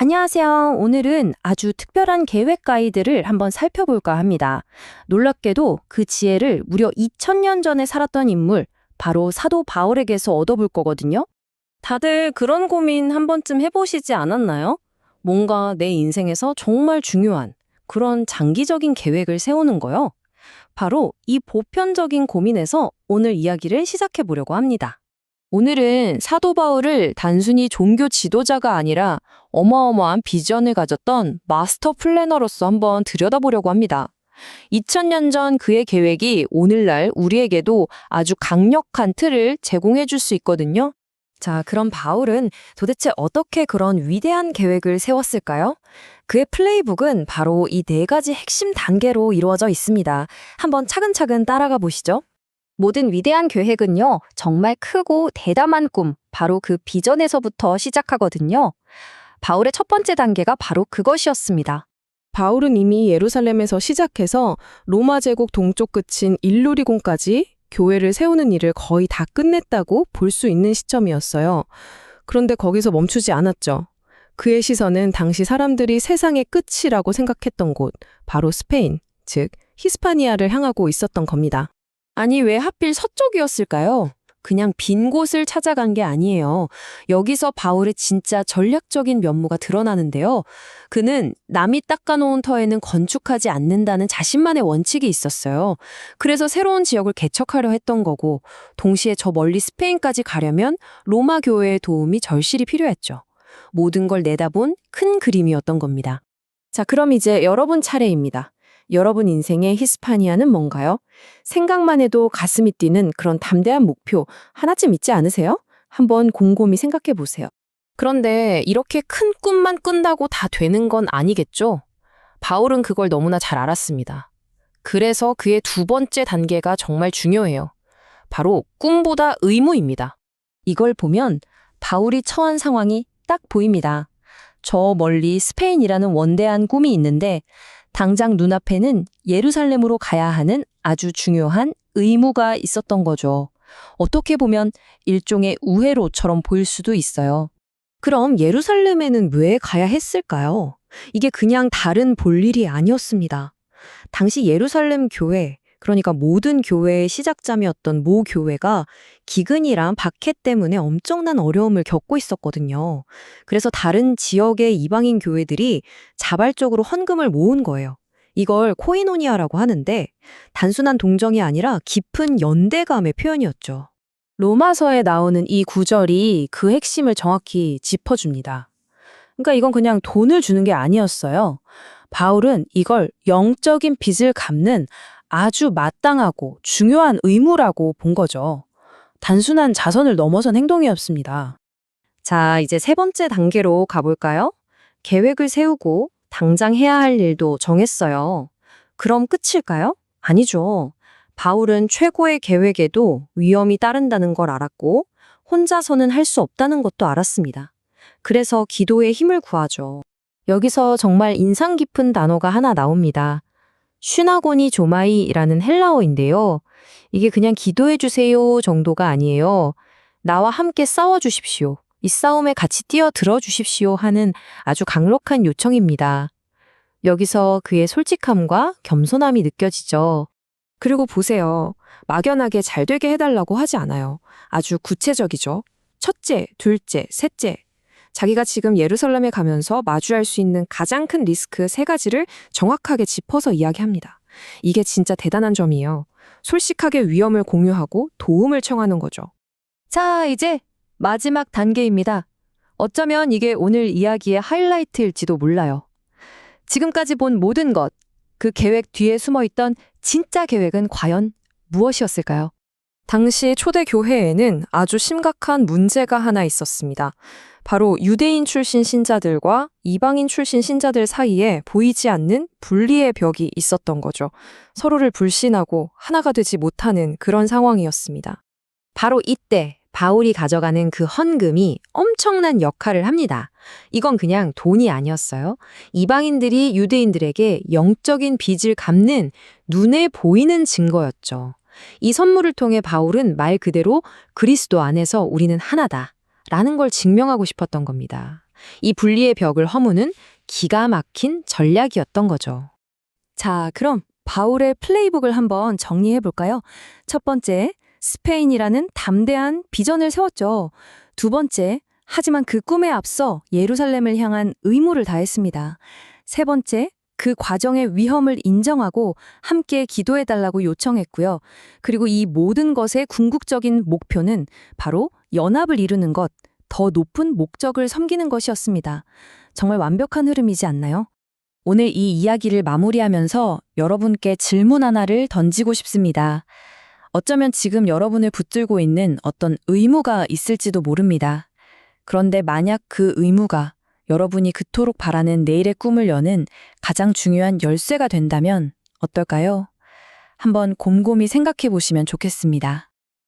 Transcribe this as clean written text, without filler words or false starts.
안녕하세요. 오늘은 아주 특별한 계획 가이드를 한번 살펴볼까 합니다. 놀랍게도 그 지혜를 무려 2000년 전에 살았던 인물, 바로 사도 바울에게서 얻어볼 거거든요. 다들 그런 고민 한 번쯤 해보시지 않았나요? 뭔가 내 인생에서 정말 중요한 그런 장기적인 계획을 세우는 거요. 바로 이 보편적인 고민에서 오늘 이야기를 시작해 보려고 합니다. 오늘은 사도 바울을 단순히 종교 지도자가 아니라 어마어마한 비전을 가졌던 마스터 플래너로서 한번 들여다보려고 합니다. 2000년 전 그의 계획이 오늘날 우리에게도 아주 강력한 틀을 제공해 줄 수 있거든요. 자, 그럼 바울은 도대체 어떻게 그런 위대한 계획을 세웠을까요? 그의 플레이북은 바로 이 네 가지 핵심 단계로 이루어져 있습니다. 한번 차근차근 따라가 보시죠. 모든 위대한 계획은요, 정말 크고 대담한 꿈, 바로 그 비전에서부터 시작하거든요. 바울의 첫 번째 단계가 바로 그것이었습니다. 바울은 이미 예루살렘에서 시작해서 로마 제국 동쪽 끝인 일루리곤까지 교회를 세우는 일을 거의 다 끝냈다고 볼 수 있는 시점이었어요. 그런데 거기서 멈추지 않았죠. 그의 시선은 당시 사람들이 세상의 끝이라고 생각했던 곳, 바로 스페인, 즉 히스파니아를 향하고 있었던 겁니다. 아니, 왜 하필 서쪽이었을까요? 그냥 빈 곳을 찾아간 게 아니에요. 여기서 바울의 진짜 전략적인 면모가 드러나는데요. 그는 남이 닦아놓은 터에는 건축하지 않는다는 자신만의 원칙이 있었어요. 그래서 새로운 지역을 개척하려 했던 거고, 동시에 저 멀리 스페인까지 가려면 로마 교회의 도움이 절실히 필요했죠. 모든 걸 내다본 큰 그림이었던 겁니다. 자, 그럼 이제 여러분 차례입니다. 여러분 인생의 히스파니아는 뭔가요? 생각만 해도 가슴이 뛰는 그런 담대한 목표 하나쯤 있지 않으세요? 한번 곰곰이 생각해 보세요. 그런데 이렇게 큰 꿈만 꾼다고 다 되는 건 아니겠죠? 바울은 그걸 너무나 잘 알았습니다. 그래서 그의 두 번째 단계가 정말 중요해요. 바로 꿈보다 의무입니다. 이걸 보면 바울이 처한 상황이 딱 보입니다. 저 멀리 스페인이라는 원대한 꿈이 있는데 당장 눈앞에는 예루살렘으로 가야 하는 아주 중요한 의무가 있었던 거죠. 어떻게 보면 일종의 우회로처럼 보일 수도 있어요. 그럼 예루살렘에는 왜 가야 했을까요? 이게 그냥 다른 볼일이 아니었습니다. 당시 예루살렘 교회, 그러니까 모든 교회의 시작점이었던 모 교회가 기근이랑 박해 때문에 엄청난 어려움을 겪고 있었거든요. 그래서 다른 지역의 이방인 교회들이 자발적으로 헌금을 모은 거예요. 이걸 코이노니아라고 하는데 단순한 동정이 아니라 깊은 연대감의 표현이었죠. 로마서에 나오는 이 구절이 그 핵심을 정확히 짚어줍니다. 그러니까 이건 그냥 돈을 주는 게 아니었어요. 바울은 이걸 영적인 빚을 갚는 아주 마땅하고 중요한 의무라고 본 거죠. 단순한 자선을 넘어선 행동이었습니다. 자, 이제 세 번째 단계로 가볼까요? 계획을 세우고 당장 해야 할 일도 정했어요. 그럼 끝일까요? 아니죠. 바울은 최고의 계획에도 위험이 따른다는 걸 알았고 혼자서는 할 수 없다는 것도 알았습니다. 그래서 기도의 힘을 구하죠. 여기서 정말 인상 깊은 단어가 하나 나옵니다. 슈나고니 조마이라는 헬라어인데요. 이게 그냥 기도해 주세요 정도가 아니에요. 나와 함께 싸워 주십시오. 이 싸움에 같이 뛰어들어 주십시오 하는 아주 강력한 요청입니다. 여기서 그의 솔직함과 겸손함이 느껴지죠. 그리고 보세요. 막연하게 잘 되게 해달라고 하지 않아요. 아주 구체적이죠. 첫째, 둘째, 셋째. 자기가 지금 예루살렘에 가면서 마주할 수 있는 가장 큰 리스크 세 가지를 정확하게 짚어서 이야기합니다. 이게 진짜 대단한 점이에요. 솔직하게 위험을 공유하고 도움을 청하는 거죠. 자, 이제 마지막 단계입니다. 어쩌면 이게 오늘 이야기의 하이라이트일지도 몰라요. 지금까지 본 모든 것, 그 계획 뒤에 숨어있던 진짜 계획은 과연 무엇이었을까요? 당시 초대 교회에는 아주 심각한 문제가 하나 있었습니다. 바로 유대인 출신 신자들과 이방인 출신 신자들 사이에 보이지 않는 분리의 벽이 있었던 거죠. 서로를 불신하고 하나가 되지 못하는 그런 상황이었습니다. 바로 이때 바울이 가져가는 그 헌금이 엄청난 역할을 합니다. 이건 그냥 돈이 아니었어요. 이방인들이 유대인들에게 영적인 빚을 갚는 눈에 보이는 증거였죠. 이 선물을 통해 바울은 말 그대로 그리스도 안에서 우리는 하나다 라는 걸 증명하고 싶었던 겁니다. 이 분리의 벽을 허무는 기가 막힌 전략이었던 거죠. 자, 그럼 바울의 플레이북을 한번 정리해 볼까요? 첫 번째, 스페인이라는 담대한 비전을 세웠죠. 두 번째, 하지만 그 꿈에 앞서 예루살렘을 향한 의무를 다했습니다. 세 번째, 그 과정의 위험을 인정하고 함께 기도해 달라고 요청했고요. 그리고 이 모든 것의 궁극적인 목표는 바로 연합을 이루는 것, 더 높은 목적을 섬기는 것이었습니다. 정말 완벽한 흐름이지 않나요? 오늘 이 이야기를 마무리하면서 여러분께 질문 하나를 던지고 싶습니다. 어쩌면 지금 여러분을 붙들고 있는 어떤 의무가 있을지도 모릅니다. 그런데 만약 그 의무가 여러분이 그토록 바라는 내일의 꿈을 여는 가장 중요한 열쇠가 된다면 어떨까요? 한번 곰곰이 생각해 보시면 좋겠습니다.